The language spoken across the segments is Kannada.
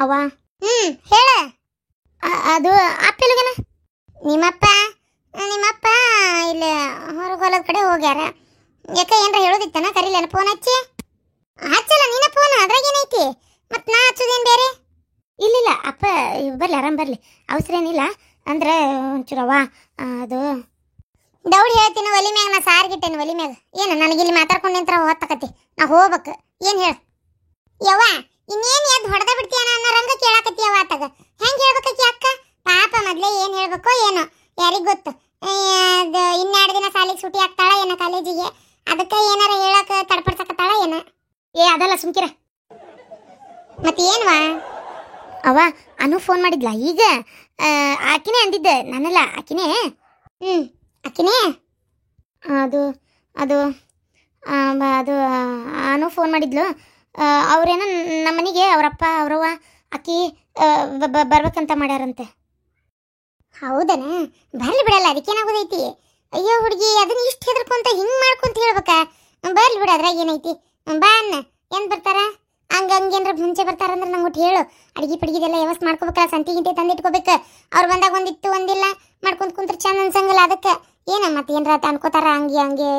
ಅವ್ವ ಹೇಳ. ಅದು ಅಪ್ಪೆಲ್ಗನ ನಿಮ್ಮಪ್ಪ ನಿಮ್ಮಪ್ಪ ಇಲ್ಲಿ ಹೊರಗೆ ಹೊಲದ ಕಡೆ ಹೋಗ್ಯಾರ. ಯಾಕ ಏನ್ರ ಹೇಳೋದಿತ್ತನ? ಕರೀಲೇನ ಫೋನ್ ಹಚ್ಚಿ? ಹಚ್ಚಲ್ಲ ನೀನ ಫೋನ್, ಅದ್ರಾಗೇನೈತಿ? ಮತ್ತು ನಾ ಹಚ್ಚೋದೇನು ಬೇರೆ? ಇಲ್ಲಿಲ್ಲ ಅಪ್ಪ ಬರ್ಲಿ, ಆರಾಮ್ ಬರ್ಲಿ, ಅವಸರ ಏನಿಲ್ಲ. ಅಂದ್ರೆ ಒಂಚೂರವ್ವ ಅದು ದೌಡ್ ಹೇಳ್ತೀನಿ ಒಲಿ ಮ್ಯಾಗ. ನಾ ಸಾರ್ಗಿಟ್ಟೇನಿ ಒಲಿ ಮ್ಯಾಗ. ಏನು ನನಗಿಲ್ಲಿ ಮಾತಾಡ್ಕೊಂಡು ನಿಂತ್ರ ಹೊತ್ತಕತಿ, ನಾ ಹೋಗ್ಬೇಕು. ಏನು ಹೇಳು ಯವ್ವ? ಇನ್ನೇನು ಎದ್ದು ಹೊಡೆದ ಬಿಡ್ತೀಯನ ಅನ್ನೋ ರಂಗ ಕೇಳಾಕತ್ತೀಯವ ಆತಾಗ. ಹೆಂಗೆ ಹೇಳ್ಬೇಕಿ ಅಕ್ಕ? ಪಾಪ ಮೊದಲೇ ಏನು ಹೇಳ್ಬೇಕೋ ಏನೋ, ಯಾರಿಗೆ ಗೊತ್ತು. ಅದು ಇನ್ನೆರಡು ದಿನ ಸಾಲಿಗೆ ಸೂಟಿ ಆಗ್ತಾಳ ಏನೋ ಕಾಲೇಜಿಗೆ, ಅದಕ್ಕೆ ಏನಾರ ಹೇಳಕ್ಕೆ ತಡ್ಪಡ್ಸಕತ್ತಾಳ ಏನೋ. ಅದಲ್ಲ ಸುಮ್ಕಿರ. ಮತ್ತೆ ಏನ್ವಾ ಅವ್ವ? ಅನು ಫೋನ್ ಮಾಡಿದ್ಲ ಈಗ? ಆಕಿನೇ ಅಂದಿದ್ದೆ, ನಾನಲ್ಲ ಆಕಿನೇ. ಆಕಿನೇ ಅದು ಅದು ಅದು ಅನು ಫೋನ್ ಮಾಡಿದ್ಲು. ಅವ್ರೇನೋ ನಮ್ಮನೆಗೆ ಅವರಪ್ಪ ಅವರವ್ವ ಅಕ್ಕಿ ಬರ್ಬೇಕಂತ ಮಾಡ್ಯಾರಂತೆ. ಹೌದನ? ಬರ್ಲಿ ಬಿಡಲ್ಲ, ಅದಕ್ಕೇನಾಗೋದೈತಿ? ಅಯ್ಯೋ ಹುಡುಗಿ, ಅದನ್ನ ಇಷ್ಟು ಹೆದರ್ಕೊಂತ ಹಿಂಗೆ ಮಾಡ್ಕೊಂತ ಹೇಳ್ಬೇಕ? ಬರ್ಲಿ ಬಿಡ, ಅದ್ರಾಗ ಏನೈತಿ? ಬಾ ಅನ್ನ. ಏನು ಬರ್ತಾರ? ಹಂಗೇನ್ರ ಮುಂಚೆ ಬರ್ತಾರಂದ್ರೆ ನಂಗೆ ಒಟ್ಟು ಹೇಳು. ಅಡಿಗೆ ಪಡಿಗೆದೆಲ್ಲ ವ್ಯವಸ್ಥೆ ಮಾಡ್ಕೋಬೇಕಲ್ಲ, ಸಂತಿ ಗಿಂಟಿ ತಂದಿಟ್ಕೋಬೇಕು. ಅವ್ರು ಬಂದಾಗ ಒಂದಿತ್ತು ಒಂದಿಲ್ಲ ಮಾಡ್ಕೊಂತ ಕುಂತ್ರೆ ಚಂದ ಅನ್ಸಂಗಿಲ್ಲ. ಅದಕ್ಕೆ ಏನ ಮತ್ತೆ ಏನರ ಅನ್ಕೋತಾರ, ಹಂಗೆ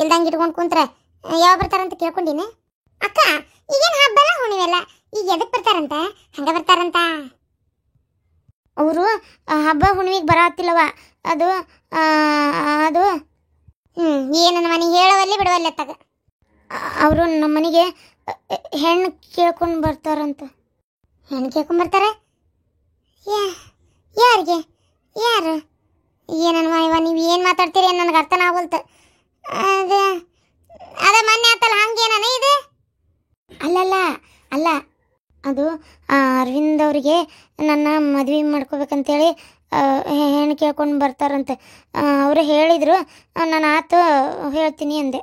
ಇಲ್ದಂಗೆ ಇಟ್ಕೊಂಡು ಕುಂತ್ರೆ ಯಾವಾಗ ಬರ್ತಾರಂತ ಕೇಳ್ಕೊಂಡಿನಿ. ಅಕ್ಕ ಈಗೇನು ಹಬ್ಬಲ್ಲ ಹುಣಿವೆಲ್ಲ, ಈಗ ಎದಕ್ಕೆ ಬರ್ತಾರಂತ? ಹಂಗೆ ಬರ್ತಾರಂತ ಅವರು. ಹಬ್ಬ ಹುಣ್ಣಿಮೆಗೆ ಬರತ್ತಿಲ್ಲವ. ಅದು ಅದು ಏನು ನಮ್ಮ ಮನೆಗೆ ಹೇಳವಲ್ಲಿ ಬಿಡವಲ್ಲಿ ಅತ್ತಾಗ. ಅವರು ನಮ್ಮ ಮನೆಗೆ ಹೆಣ್ಣು ಕೇಳ್ಕೊಂಡು ಬರ್ತಾರಂತ. ಹೆಣ್ಣು ಕೇಳ್ಕೊಂಡು ಬರ್ತಾರೆ? ಯಾರಿಗೆ? ಯಾರು? ಏನನ್ವ ಇವ ನೀವು ಏನು ಮಾತಾಡ್ತೀರಿ ನನಗೆ ಅರ್ಥನ ಆಗೋಲ್ತು. ಅದೇ ಅದೇ ಮೊನ್ನೆ ಆತಲ್ಲ, ಹಂಗೇನೇ ಇದು? ಅಲ್ಲಲ್ಲ ಅಲ್ಲ, ಅದು ಅರವಿಂದ್ ಅವರಿಗೆ ನನ್ನ ಮದುವೆ ಮಾಡ್ಕೋಬೇಕಂತೇಳಿ ಹೆಣ್ಣು ಕೇಳ್ಕೊಂಡು ಬರ್ತಾರಂತೆ. ಅವರು ಹೇಳಿದರು, ನಾನು ಆತು ಹೇಳ್ತೀನಿ ಅಂದೆ.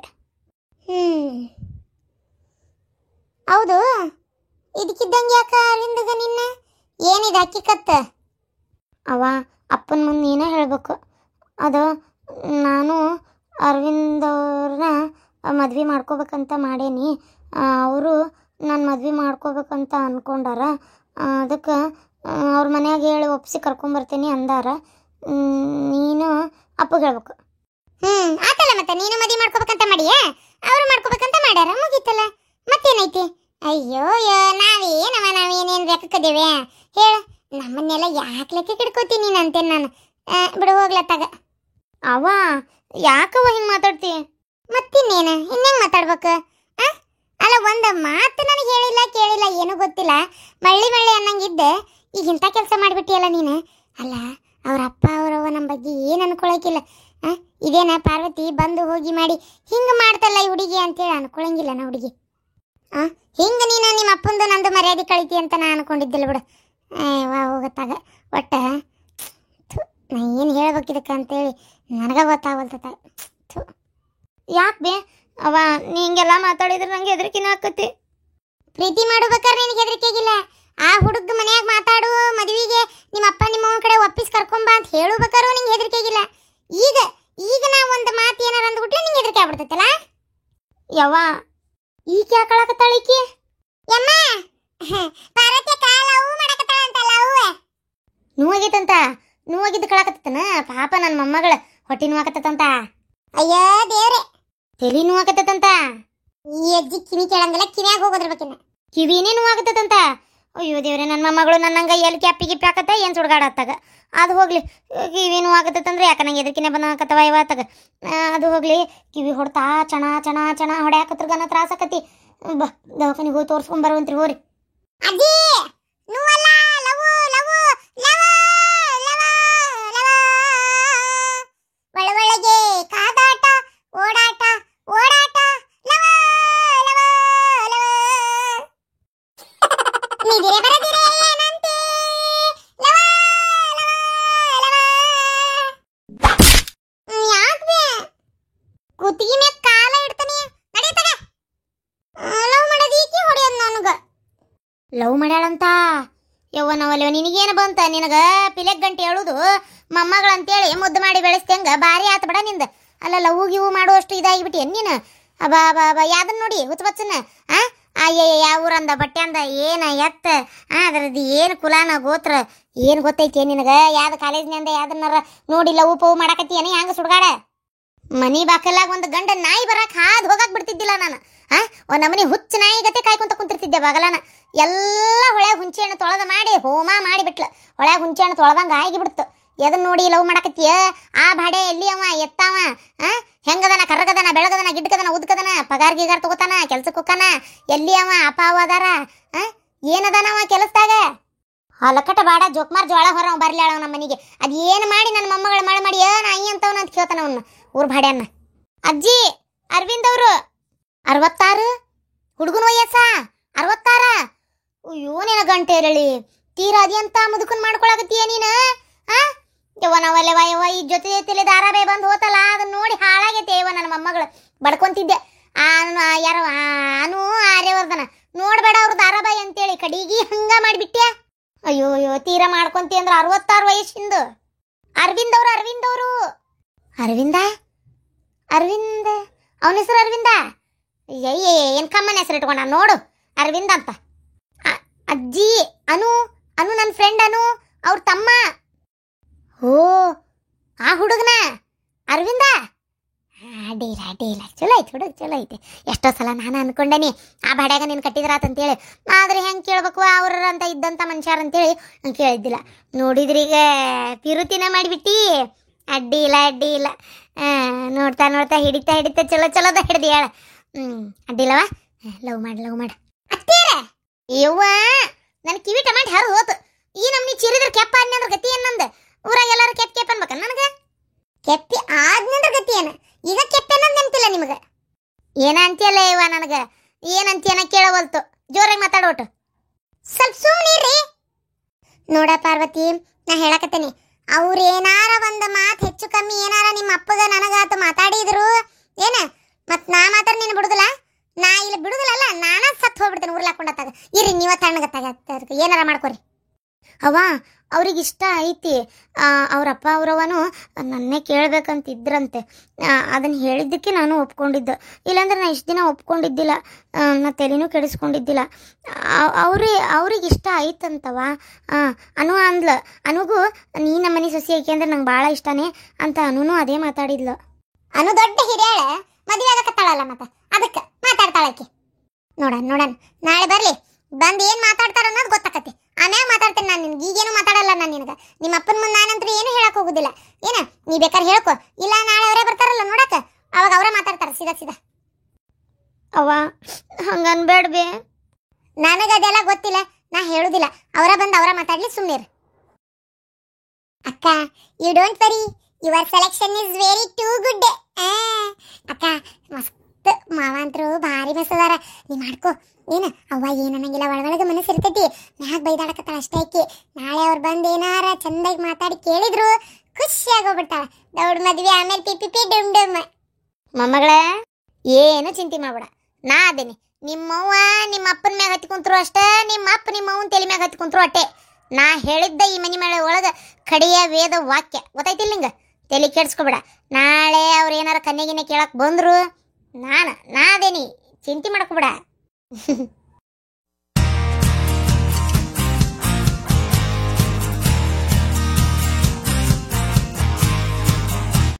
ಹೌದು, ಇದಕ್ಕಿದ್ದಂಗೆ ಯಾಕೆ ಅರವಿಂದಗ ನಿನ್ನ ಏನಿದೆ ಅಕ್ಕಿ ಕತ್ತ? ಅವ ಅಪ್ಪನ ಮುಂದೆ ಏನೋ ಹೇಳಬೇಕು. ಅದು ನಾನು ಅರವಿಂದ್ ಅವ್ರನ್ನ ಮದ್ವೆ ಮಾಡ್ಕೋಬೇಕಂತ ಮಾಡೇನಿ. ಅವರು ನಾನು ಮದ್ವೆ ಮಾಡ್ಕೋಬೇಕಂತ ಅಂದ್ಕೊಂಡಾರ. ಅದಕ್ಕೆ ಅವ್ರ ಮನ್ಯಾಗ ಹೇಳಿ ಒಪ್ಪಿಸಿ ಕರ್ಕೊಂಬರ್ತೀನಿ ಅಂದಾರ. ನೀನು ಅಪ್ಪಗೆ ಹೇಳ್ಬೇಕು. ಆತಲ್ಲ, ಮತ್ತೆ ನೀನು ಮದ್ವೆ ಮಾಡ್ಕೋಬೇಕಂತ ಮಾಡಿಯಾ? ಅವರು ಮಾಡ್ಕೋಬೇಕಂತ ಮಾಡ್ಯಾರ, ಮುಗೀತಲ್ಲ, ಮತ್ತೇನೈತಿ? ಅಯ್ಯೋ ನಾವೇನೇನು ಲೆಕ್ಕಕ್ಕದೇವೆ ಹೇಳು? ನಮ್ಮನ್ನೆಲ್ಲ ಯಾಕೆ ಲೆಕ್ಕ ಕಿಡ್ಕೋತೀನಿ ಅಂತೇನು ನಾನು? ಬಿಡು ಹೋಗ್ಲತ್ತಾಗ. ಅವ ಯಾಕವ ಹಿಂಗೆ ಮಾತಾಡ್ತಿ? ಮತ್ತಿನ್ನೇನು ಇನ್ನೇನು ಮಾತಾಡ್ಬೇಕು? ಅಲ್ಲ, ಒಂದು ಮಾತು ನನಗೆ ಹೇಳಿಲ್ಲ ಕೇಳಿಲ್ಲ, ಏನೂ ಗೊತ್ತಿಲ್ಲ, ಮಳ್ಳಿ ಅನ್ನಂಗಿದ್ದೆ. ಈಗ ಇಂಥ ಕೆಲಸ ಮಾಡಿಬಿಟ್ಟಿಯಲ್ಲ ನೀನು. ಅಲ್ಲ, ಅವ್ರ ಅಪ್ಪ ಅವರವ್ವ ನಮ್ಮ ಬಗ್ಗೆ ಏನು ಅನ್ಕೊಳಕಿಲ್ಲ. ಇದೇನ ಪಾರ್ವತಿ ಬಂದು ಹೋಗಿ ಮಾಡಿ ಹಿಂಗೆ ಮಾಡ್ತಲ್ಲ ಈ ಹುಡುಗಿ ಅಂತೇಳಿ ಅನ್ಕೊಳಂಗಿಲ್ಲ ನಾ ಹುಡುಗಿ. ಹಿಂಗೆ ನೀನು ನಿಮ್ಮ ಅಪ್ಪಂದು ನಂದು ಮರ್ಯಾದೆ ಕಳಿತಿ ಅಂತ ನಾನು ಅನ್ಕೊಂಡಿದ್ದಿಲ್ಲ ಬಿಡು. ಹೋಗತ್ತಾಗ ಒಟ್ಟು ನಾ ಏನು ಹೇಳ್ಬೇಕಿದಕ್ಕೆ ಅಂತೇಳಿ ನನಗೆ ಗೊತ್ತಾಗಲ್ತ. ಯಾಕೆ ಬೇ ಅವ ನೀ ಹಿಂಗೆಲ್ಲ ಮಾತಾಡಿದ್ರೆ ನಂಗೆ ಹೆದರಿಕೆನ ಆಕತಿ. ಪ್ರೀತಿ ಮಾಡ್ಬೇಕಾದ್ರೆ ನಿನಗೆ ಹೆದರಿಕೆಗಿಲ್ಲ. ಆ ಹುಡುಗ ಮನ್ಯಾಗ ಮಾತಾಡು, ಮದುವೆಗೆ ನಿಮ್ಮ ಅಪ್ಪ ನಿಮ್ಮ ಅವನ ಕಡೆ ಒಪ್ಪಿಸಿ ಕರ್ಕೊಂಬ ಅಂತ ಹೇಳಬೇಕಾದ್ರೂ ನಿಂಗೆ ಹೆದರಿಕೆಗಿಲ್ಲ. ಈಗ ನಾ ಒಂದು ಮಾತು ಏನಾರ ಅಂದ್ಬಿಟ್ರೆ ನಿಂಗೆ ಹೆದರಿಕೆ ಆಗ್ಬಿಡ್ತೈತಲ್ಲ. ಯವ್ವ ಈಗ ಯಾಕೆ ಕಳಕತ್ತಾಳಿಕಿ? ಯಮ್ಮ ಪಾರ್ವತಿ ಕಾಲವು ಮಾಡಕತ್ತಾಳಂತಲ್ಲ ಅವ್ವ. ನೋವಾಗೈತಂತ? ನೋವಾಗಿದ್ದು ಕಳಕತ್ತನ ಪಾಪ ನನ್ನ ಮೊಮ್ಮಗಳ ಹೊಟ್ಟೆ ನೋವಾಕತ್ತಂತ. ಅಯ್ಯೋ ದೇವ್ರೆ, ತಲೆ ನೋವಾಕತ್ತಂತ. ಈ ಅಜ್ಜಿ ಕಿವಿ ಕೇಳಂಗಿಲ್ಲ, ಕಿವಿಯಾಗ ಹೋಗೋದ್ರಬೇಕಿನ್ನ ಕಿವಿನೇ ನೋವಾಗತ್ತಂತ. ಅಯ್ಯೋ ದೇವ್ರೆ, ನನ್ನ ಮೊಮ್ಮಗಳು ನನ್ನಂಗೆ ಎಲ್ಲಿ ಕ್ಯಾಪಿ ಗಿಪ್ಪಿ ಹಾಕತ್ತ ಏನು ಸುಡ್ಗಾಡತ್ತಾಗ. ಅದು ಹೋಗ್ಲಿ, ಕಿವಿ ನೋವಾಗತ್ತಂದ್ರೆ ಯಾಕೆ ನಂಗೆ ಎದರ್ಕಿನೇ ಬಂದಾಕತ್ತವ ಇವತ್ತಾಗ. ಅದು ಹೋಗ್ಲಿ, ಕಿವಿ ಹೊಡ್ತಾ ಚಣ ಹೊಡ್ಯಾಕತ್ರಗನ ತ್ರಾಸಕತಿ. ಬಾ ದವಾಖಾನಿಗೆ ಹೋಗಿ ತೋರಿಸ್ಕೊಂಬರುವಂತ್ರಿ ಹೋರಿ. ಅಜ್ಜಿ ನೋವಲ್ಲ, ಲವು ಲವು ಲವ ಲವ ಲವ ಒಳಗೆ ಕಾದಾಟ ಓಡಾಟ ಓಡಾಟ ಲವ ಲವ ಲವ ನಿದಿರೆ ಬರದಿರೆ ಏನಂತೆ ಲವ ಲವ ಲವ. ಯಾಕೆ ಕುತ್ತಿಗೆ ಮ್ಯಾಗ ಕಾಲ ಇಡ್ತಾನೆ ನಡೀತಾಗ. ಲವ್ ಮಾಡೋದೀಕಿ ಹೊಡೆಯೋದು ನನಗೆ. ಲವ್ ಮಾಡ್ಯಾಳಂತ? ಯವ್ವನವಲ್ಲ, ನಿನಗೇನು ಬಂತ? ನಿನಗೆ ಪಿಲೆಗ್ ಗಂಟೆ ಹೇಳುದು ಮೊಮ್ಮಗಳಂತೇಳಿ ಮುದ್ದು ಮಾಡಿ ಬೆಳೆಸ್ತಂಗ ಭಾರಿ ಆತ ಬಿಡ ನಿಂದ. ಅಲ್ಲ ಲವ್ ಗಿವು ಮಾಡುವಷ್ಟು ಇದಾಗಿಬಿಟ್ಟು ನೀನು. ಅಬಾ ಬಾ ಬಾ ಯಾದನ್ ನೋಡಿ ಹುಚ್ಚಬಚ್ಚನ. ಅಯ್ಯಯ್ಯ ಊರಂದ ಬಟ್ಟೆ ಅಂದ ಏನ ಎತ್ತ ಅದ್ರದ್ದು ಏನು ಕುಲಾನ ಗೋತ್ರ ಏನು ಗೊತ್ತೈತಿ ನಿನಗೆ ಯಾವ್ದು ಕಾಲೇಜ್ನಿಂದ ಯಾವ್ದನ್ನಾರ ನೋಡಿ ಲವ್ ಪವ್ ಮಾಡಕತ್ತೀಯನಿ ಹಂಗ ಸುಡ್ಗಾಡ ಮನಿ ಬಾಕಲಾಗ ಒಂದು ಗಂಡ ನಾಯಿ ಬರಕ್ ಹಾದ್ ಹೋಗಕ್ ಬಿಡ್ತಿದ್ದಿಲ್ಲ ನಾನು ಒಂದ್ ನಮನಿ ಹುಚ್ಚ ನಾಯಿ ಗತೆ ಕಾಯ್ಕೊಂತ ಕುಂತಿರ್ತಿದ್ದೆ ಬಾಗಲಾನ ಎಲ್ಲ ಹೊಳ್ಯಾಗ ಹುಂಚೆ ಹಣ್ಣು ತೊಳೆದ ಮಾಡಿ ಹೋಮ ಮಾಡಿಬಿಟ್ಲ ಹೊಳ್ಯಾಗ ಹುಂಚೆ ಹಣ್ಣು ತೊಳೆದಂಗ ಆಗಿಬಿಡ್ತು ಎದನ್ ನೋಡಿ ಲವ್ ಮಾಡಕತ್ತೀಯ ಆ ಬಾಡೆ ಎಲ್ಲಿ ಅವ ಎತ್ತಾವ ಹೆಂಗದನ ಕರ್ಗದನ ಬೆಳಗದನ ಗಿಡ್ಕದನ ಉದ್ಕದನ ಪಗಾರ್ ಗಿಗಾರ್ ತಗೋತಾನ ಕೆಲ್ಸಕ್ಕೆ ಹೋಗ್ತಾನ ಎಲ್ಲಿ ಅವ ಅಪ್ಪ ಅವ ಅದಾರ ಏನದನ ಅವ ಕೆಲಸದಾಗ ಹೊಲಕಟ ಬಾಡ ಜೋಕ್ಮಾರ್ ಜೋಳ ಹೊರ ಬರ್ಲಿ ಅವ ನಮ್ಮ ಮನೆಗೆ ಅದ್ ಏನು ಮಾಡಿ ನನ್ನ ಮೊಮ್ಮಗಳ ಮಳೆ ಮಾಡಿ ನಾಯಿ ಅಂತವನ ಅಂತ ಕೇಳ್ತಾನ ಅವನ್ನ ಊರ್ ಭಾಡ್ಯನ್ನ ಅಜ್ಜಿ ಅರವಿಂದ್ ಅವರು 66 ಹುಡುಗನ ವಯಸ್ಸ 66 ಅಯ್ಯೋ ನಿನ ಗಂಟೆ ಇರಲಿ ತೀರಾದಿ ಅಂತ ಮುದುಕನ್ ಮಾಡ್ಕೊಳಕತ್ತೀಯ ನೀನು ನಾವಲ್ಲವ ಯವ್ವ ಈ ಜೊತೆ ಧಾರಾಬೆ ಬಂದು ಹೋತಲ್ಲ ಅದನ್ನ ನೋಡಿ ಹಾಳಾಗೈತೆ ಯವ್ವ ನನ್ನ ಮೊಮ್ಮಗಳು ಬಡ್ಕೊಂತಿದ್ದೆ ಯಾರ ಅನು ಆರ್ಯವರ್ಧನ ನೋಡ್ಬೇಡ ಅವ್ರು ಧಾರಾಬಾಯಿ ಅಂತೇಳಿ ಕಡಿಗಿ ಹಂಗ ಮಾಡಿಬಿಟ್ಟ್ಯಾ ಅಯ್ಯೋ ಅಯ್ಯೋ ತೀರಾ ಮಾಡ್ಕೊಂತಿ ಅಂದ್ರೆ 66 ವಯಸ್ಸಿಂದು ಅರವಿಂದ್ ಅವರು ಅರವಿಂದ ಅವನ ಹೆಸರು ಅರವಿಂದ ಏನ್ ಕಮ್ಮನ ಹೆಸರು ಇಟ್ಕೊಂಡ ನೋಡು ಅರವಿಂದ ಅಂತ ಅಜ್ಜಿ ಅನು ನನ್ನ ಫ್ರೆಂಡ್ ಅನು ಅವ್ರ ತಮ್ಮ ಓ ಆ ಹುಡುಗನ ಅರವಿಂದ ಅಡ್ಡಿಲ್ಲ ಚಲೋ ಐತಿ ಹುಡುಗ ಚಲೋ ಐತಿ ಎಷ್ಟೋ ಸಲ ನಾನು ಅನ್ಕೊಂಡೇನಿ ಆ ಬಾಡ್ಯಾಗ ನೀನು ಕಟ್ಟಿದ್ರಾತಂತೇಳಿ ಆದ್ರೆ ಹೆಂಗೆ ಕೇಳ್ಬೇಕು ಅವ್ರಂತ ಇದ್ದಂಥ ಮನುಷ್ಯರ ಅಂತೇಳಿ ಕೇಳಿದ್ದಿಲ್ಲ ನೋಡಿದ್ರೀಗ ಪಿರುತಿನ ಮಾಡಿಬಿಟ್ಟಿ ಅಡ್ಡಿ ಇಲ್ಲ ನೋಡ್ತಾ ಹಿಡಿತಾ ಚಲೋದ ಹಿಡ್ದು ಹೇಳ ಅಡ್ಡಿಲ್ಲವ ಲವ್ ಮಾಡು ಅತ್ತೇರ ಯವ್ವ ನನ್ನ ಕಿವಿ ಟಮಾಟಿ ಹರಿದು ಹೋತು ಈ ನಮ್ನಿ ಚಿರಿದ್ರ ಕೆಪ್ಪ ಆದ್ನಂದ್ರ ಗತಿ ಏನಂದ ಊರಾಗ ಎಲ್ಲಾರು ಕೆಪ್ಪ ಅನ್ಬೇಕ ನನಗೆ ಕೆಪ್ಪಿ ಆದ್ನಂದ್ರ ಗತಿ ಏನ ಈಗ ಕೆಪ್ಪೆ ಅನ್ನೋದು ನೆನಪಿಲ್ಲ ನಿಮಗೆ ಏನ ಅಂತೀಯಲ್ಲ ಇವ ನನಗೆ ಏನಂತೀಯನ ಕೇಳವಲ್ತು ಜೋರಾಗಿ ಮಾತಾಡೋಟು ಸ್ವಲ್ಪ ಸುಮ್ಮನಿರಿ ನೋಡ ಪಾರ್ವತಿ ನಾ ಹೇಳಕತ್ತೇನಿ ಅವ್ರೇನಾರ ಒಂದು ಮಾತು ಹೆಚ್ಚು ಕಮ್ಮಿ ಏನಾರ ನಿಮ್ಮ ಅಪ್ಪಗ ನನಗಾತ ಮಾತಾಡಿದ್ರು ಏನ ಮತ್ ನಾ ಮಾತಾಡ ನೀನು ಬಿಡುದಿಲ್ಲ ನಾ ಇಲ್ಲಿ ಬಿಡುದಿಲ್ಲಲ್ಲ ನಾನಾ ಸತ್ ಹೋಗ್ಬಿಡ್ತೇನೆ ಉರ್ಲಾಕೊಂಡತ್ತಾಗ ಇರಿ ನೀವ ತಣ್ಣಗತ್ತಾಗ ಏನಾರ ಮಾಡ್ಕೊರಿ ಅವ್ವ ಅವ್ರಿಗೆ ಇಷ್ಟ ಐತಿ ಅವರಪ್ಪ ಅವರವನು ನನ್ನೇ ಕೇಳ್ಬೇಕಂತಿದ್ರಂತೆ ಅದನ್ನು ಹೇಳಿದ್ದಕ್ಕೆ ನಾನು ಒಪ್ಕೊಂಡಿದ್ದೆ ಇಲ್ಲಾಂದ್ರೆ ನಾ ಇಷ್ಟು ದಿನ ಒಪ್ಕೊಂಡಿದ್ದಿಲ್ಲ ನಾ ತಲೆನೂ ಕೆಡಿಸ್ಕೊಂಡಿದ್ದಿಲ್ಲ ಅವ್ರಿಗೆ ಇಷ್ಟ ಆಯ್ತಂತವ ಅನು ಅಂದ್ಲ ಅನುಗೂ ನೀ ನಮ್ಮ ಮನೆ ಸೊಸಿ ಐಕೆ ಅಂದ್ರೆ ನಂಗೆ ಭಾಳ ಇಷ್ಟನೇ ಅಂತ ಅನುನು ಅದೇ ಮಾತಾಡಿದ್ಲು ಅನು ದೊಡ್ಡ ಹಿರಿಯಾಳ ಮದುವೆ ಆಗಕತ್ತಾಳಲ್ಲ ಮತ್ತೆ ಅದಕ್ಕೆ ಮಾತಾಡ್ತಾಳಕ್ಕೆ ನೋಡಣ ನಾಳೆ ಬರ್ಲಿ ಬಂದು ಏನು ಮಾತಾಡ್ತಾರ ಅನ್ನೋದು ಗೊತ್ತಾಕತಿ ಆಮ್ಯಾಗ ಮಾತಾಡ್ತೇನೆ ನಾನು ನಿನ್ಗೆ ಈಗೇನು ಮಾತಾಡಲ್ಲ ನಾನು ನಿನಗೆ ನಿಮ್ಮ ಅಪ್ಪನ ಮುಂದೆ ನಾನಂತೂ ಏನು ಹೇಳಕ್ ಹೋಗುದಿಲ್ಲ ಏನ ನೀ ಬೇಕಾದ್ರೆ ಹೇಳ್ಕೊ ಇಲ್ಲ ನಾಳೆ ಅವರೇ ಬರ್ತಾರಲ್ಲ ನೋಡಕ್ಕೆ ಅವಾಗ ಅವರೇ ಮಾತಾಡ್ತಾರೆ ಸೀದಾ ಅವ್ವ ಹಂಗನ್ಬೇಡ್ಬೇ ನನಗೆ ಅದೆಲ್ಲ ಗೊತ್ತಿಲ್ಲ ನಾ ಹೇಳುದಿಲ್ಲ ಅವರ ಬಂದು ಅವರ ಮಾತಾಡ್ಲಿ ಸುಮ್ಮನಿರು ಅಕ್ಕ you don't worry your selection is very too good ಅಕ್ಕ ಮಸ್ತ್ ಮಾವಂತರು ಭಾರಿ ಮಸದಾರ ನೀ ಮಾಡ್ಕೋ ಏನ ಅವ್ವ ಏನನ್ನಂಗಿಲ್ಲ ಒಳಗೊಳಗೆ ಮನಸ್ಸಿರ್ತೈತಿ ಮ್ಯಾಗ ಬೈದಾಡಕತ್ತಾಳ ಅಷ್ಟೇ ಆಕಿ ನಾಳೆ ಅವ್ರು ಬಂದು ಏನಾರ ಚಂದಾಗಿ ಮಾತಾಡಿ ಕೇಳಿದ್ರು ಖುಷಿಯಾಗೋಗ್ಬಿಡ್ತಾಳ ದೌಡ್ ಮದ್ವೆ ಆಮೇಲೆ ಪಿ ಡುಮ್ ಮೊಮ್ಮಗಳೇ ಏನು ಚಿಂತೆ ಮಾಡ್ಬೇಡ ನಾ ಅದೇನಿ ನಿಮ್ಮವ್ವ ನಿಮ್ಮ ಅಪ್ಪನ ಮ್ಯಾಗ ಹತ್ತಿ ಕುಂತ್ರು ಅಷ್ಟೇ ನಿಮ್ಮ ಅಪ್ಪ ನಿಮ್ಮವ್ವನ ತಲೆ ಮ್ಯಾಗ ಹತ್ತಿ ಕುಂತ್ರು ಅಟ್ಟೆ ನಾ ಹೇಳಿದ್ದ ಈ ಮನೆ ಮೇಲೆ ಒಳಗೆ ಕಡೆಯ ವೇದ ವಾಕ್ಯ ಗೊತ್ತಾಯ್ತಿಲ್ಲ ನಿಂಗೆ ತಲೆ ಕೆಡ್ಸ್ಕೊಬೇಡ ನಾಳೆ ಅವ್ರು ಏನಾರ ಕನ್ನೆಗಿನ್ನೆ ಕೇಳಕ್ ಬಂದ್ರು ನಾ ಅದೇನಿ ಚಿಂತೆ ಮಾಡ್ಕೊಬೇಡ